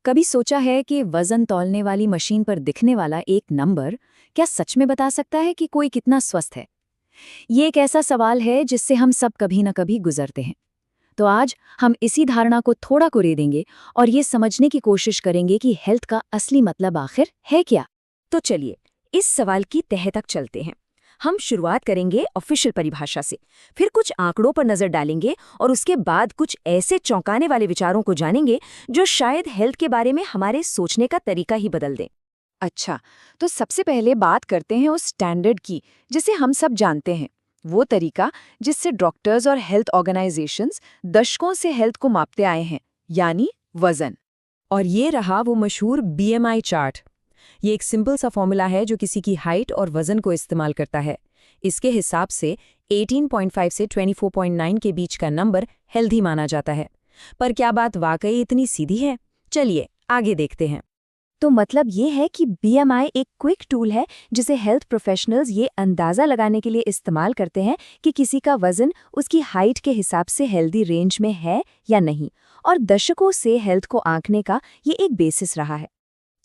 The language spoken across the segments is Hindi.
कभी सोचा है कि वजन तौलने वाली मशीन पर दिखने वाला एक नंबर क्या सच में बता सकता है कि कोई कितना स्वस्थ है? ये एक ऐसा सवाल है जिससे हम सब कभी न कभी गुजरते हैं। तो आज हम इसी धारणा को थोड़ा कुरेदेंगे और ये समझने की कोशिश करेंगे कि हेल्थ का असली मतलब आखिर है क्या। तो चलिए इस सवाल की तह तक चलते हैं। हम शुरुआत करेंगे ऑफिशियल परिभाषा से, फिर कुछ आंकड़ों पर नजर डालेंगे और उसके बाद कुछ ऐसे चौंकाने वाले विचारों को जानेंगे जो शायद हेल्थ के बारे में हमारे सोचने का तरीका ही बदल दें। अच्छा, तो सबसे पहले बात करते हैं उस स्टैंडर्ड की जिसे हम सब जानते हैं। वो तरीका जिससे डॉक्टर्स और हेल्थ ऑर्गेनाइजेशंस दशकों से हेल्थ को मापते आए हैं, यानी वजन। और ये रहा वो मशहूर बीएमआई चार्ट। ये एक सिंपल सा फॉर्मूला है जो किसी की हाइट और वजन को इस्तेमाल करता है। इसके हिसाब से 18.5 से 24.9 के बीच का नंबर हेल्दी माना जाता है। पर क्या बात वाकई इतनी सीधी है? चलिए आगे देखते हैं। तो मतलब ये है कि बीएमआई एक क्विक टूल है जिसे हेल्थ प्रोफेशनल्स ये अंदाज़ा लगाने के लिए इस्तेमाल करते हैं कि किसी का वजन उसकी हाइट के हिसाब से हेल्दी रेंज में है या नहीं, और दशकों से हेल्थ को आंकने का ये एक बेसिस रहा है।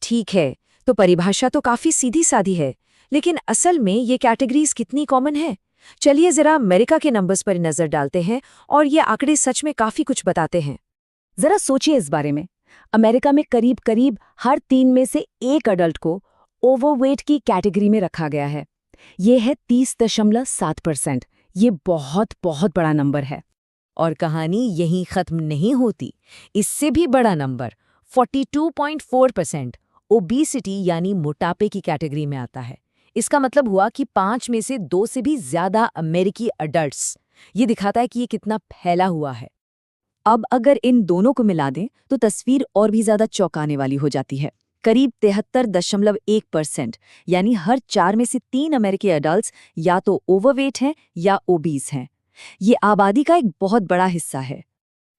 ठीक है, तो परिभाषा तो काफी सीधी सादी है, लेकिन असल में ये कैटेगरीज कितनी कॉमन है? चलिए जरा अमेरिका के नंबर्स पर नजर डालते हैं और ये आंकड़े सच में काफी कुछ बताते हैं। जरा सोचिए इस बारे में। अमेरिका में करीब करीब हर 3 में से एक अडल्ट को ओवरवेट की कैटेगरी में रखा गया है। ये है 30.7%। ये बहुत बहुत बड़ा नंबर है। और कहानी यहीं खत्म नहीं होती। इससे भी बड़ा नंबर 42.4% ओबीसिटी यानी मोटापे की कैटेगरी में आता है। इसका मतलब हुआ कि 5 में से 2 से भी ज्यादा अमेरिकी अडल्ट्स। ये दिखाता है कि ये कितना फैला हुआ है। अब अगर इन दोनों को मिला दें तो तस्वीर और भी ज्यादा चौंकाने वाली हो जाती है। करीब 73.1%, यानी हर 4 में से 3 अमेरिकी अडल्ट्स या तो ओवरवेट हैं या ओबीस हैं। ये आबादी का एक बहुत बड़ा हिस्सा है।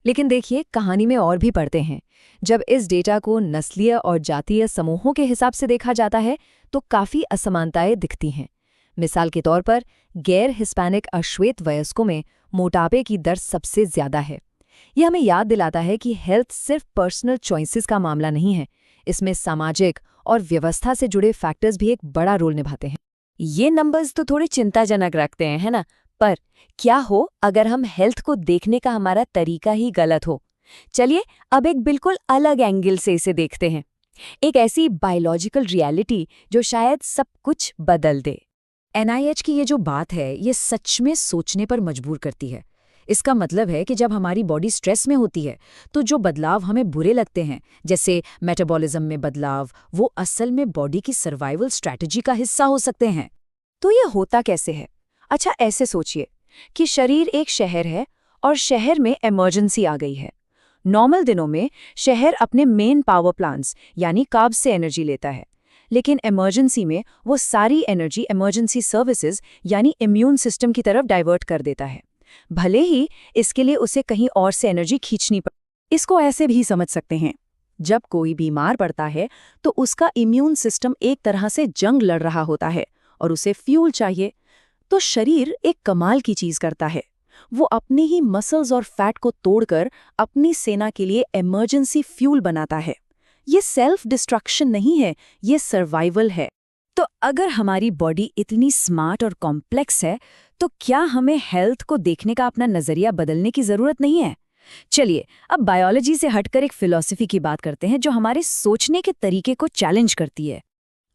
लेकिन देखिए, कहानी में और भी पढ़ते हैं। जब इस डेटा को नस्लीय और जातीय समूहों के हिसाब से देखा जाता है तो काफ़ी असमानताएं दिखती हैं। मिसाल के तौर पर गैर हिस्पैनिक अश्वेत वयस्कों में मोटापे की दर सबसे ज़्यादा है। यह हमें याद दिलाता है कि हेल्थ सिर्फ पर्सनल चॉइसेस का मामला नहीं है, इसमें सामाजिक और व्यवस्था से जुड़े फैक्टर्स भी एक बड़ा रोल निभाते हैं। ये नंबर्स तो थोड़े चिंताजनक रखते हैं, है ना? पर क्या हो अगर हम हेल्थ को देखने का हमारा तरीका ही गलत हो? चलिए अब एक बिल्कुल अलग एंगल से इसे देखते हैं। एक ऐसी बायोलॉजिकल रियलिटी जो शायद सब कुछ बदल दे। एनआईएच की ये जो बात है, ये सच में सोचने पर मजबूर करती है। इसका मतलब है कि जब हमारी बॉडी स्ट्रेस में होती है तो जो बदलाव हमें बुरे लगते हैं, जैसे मेटाबॉलिज्म में बदलाव, वो असल में बॉडी की सर्वाइवल स्ट्रैटेजी का हिस्सा हो सकते हैं। तो ये होता कैसे है? अच्छा, ऐसे सोचिए कि शरीर एक शहर है और शहर में इमरजेंसी आ गई है। नॉर्मल दिनों में शहर अपने मेन पावर प्लांट्स यानी कार्ब्स से एनर्जी लेता है, लेकिन इमरजेंसी में वो सारी एनर्जी इमरजेंसी सर्विसेज यानी इम्यून सिस्टम की तरफ डाइवर्ट कर देता है, भले ही इसके लिए उसे कहीं और से एनर्जी खींचनी पड़े। इसको ऐसे भी समझ सकते हैं, जब कोई बीमार पड़ता है तो उसका इम्यून सिस्टम एक तरह से जंग लड़ रहा होता है और उसे फ्यूल चाहिए। तो शरीर एक कमाल की चीज करता है, वो अपने ही मसल्स और फैट को तोड़कर अपनी सेना के लिए इमरजेंसी फ्यूल बनाता है। ये सेल्फ डिस्ट्रक्शन नहीं है, ये सर्वाइवल है। तो अगर हमारी बॉडी इतनी स्मार्ट और कॉम्प्लेक्स है तो क्या हमें हेल्थ को देखने का अपना नजरिया बदलने की जरूरत नहीं है? चलिए अब बायोलॉजी से हटकर एक फिलॉसफी की बात करते हैं जो हमारे सोचने के तरीके को चैलेंज करती है।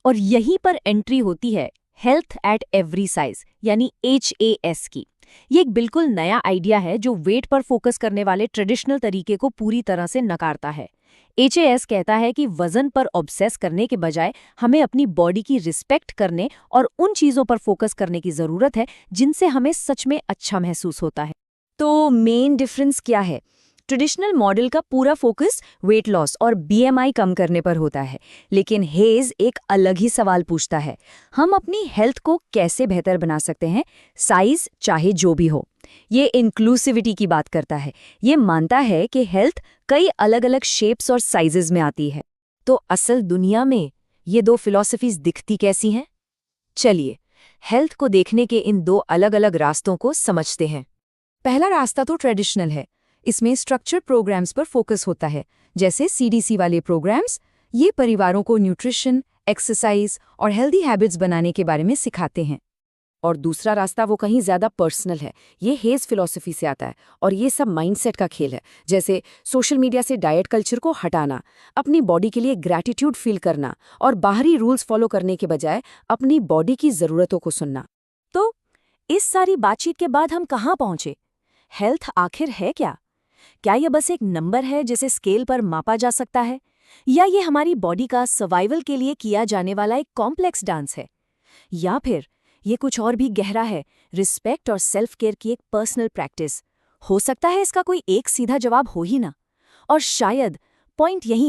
और यहीं पर एंट्री होती है हेल्थ एट एवरी साइज यानी HAS की। ये एक बिल्कुल नया आइडिया है जो वेट पर फोकस करने वाले ट्रेडिशनल तरीके को पूरी तरह से नकारता है। HAS कहता है कि वजन पर ऑब्सेस करने के बजाय हमें अपनी बॉडी की रिस्पेक्ट करने और उन चीजों पर फोकस करने की जरूरत है जिनसे हमें सच में अच्छा महसूस होता है। तो मेन डिफरेंस क्या है? ट्रेडिशनल मॉडल का पूरा फोकस वेट लॉस और BMI कम करने पर होता है, लेकिन हेज एक अलग ही सवाल पूछता है। हम अपनी हेल्थ को कैसे बेहतर बना सकते हैं, साइज चाहे जो भी हो। ये इंक्लूसिविटी की बात करता है। ये मानता है कि हेल्थ कई अलग अलग शेप्स और साइजेस में आती है। तो असल दुनिया में ये दो फिलॉसफीज दिखती कैसी हैं? चलिए हेल्थ को देखने के इन दो अलग अलग रास्तों को समझते हैं। पहला रास्ता तो ट्रेडिशनल है। इसमें स्ट्रक्चर प्रोग्राम्स पर फोकस होता है, जैसे सीडीसी वाले प्रोग्राम्स। ये परिवारों को न्यूट्रिशन, एक्सरसाइज और हेल्दी हैबिट्स बनाने के बारे में सिखाते हैं। और दूसरा रास्ता वो कहीं ज़्यादा पर्सनल है। ये हेज फिलॉसफी से आता है और ये सब माइंडसेट का खेल है, जैसे सोशल मीडिया से डाइट कल्चर को हटाना, अपनी बॉडी के लिए ग्रैटिट्यूड फील करना और बाहरी रूल्स फॉलो करने के बजाय अपनी बॉडी की ज़रूरतों को सुनना। तो इस सारी बातचीत के बाद हम कहाँ पहुँचे? हेल्थ आखिर है क्या? क्या यह बस एक नंबर है जिसे स्केल पर मापा जा सकता है, या ये हमारी बॉडी का सर्वाइवल के लिए किया जाने वाला एक कॉम्प्लेक्स डांस है, या फिर ये कुछ और भी गहरा है, रिस्पेक्ट और सेल्फ केयर की एक पर्सनल प्रैक्टिस? हो सकता है इसका कोई एक सीधा जवाब हो ही ना, और शायद पॉइंट यही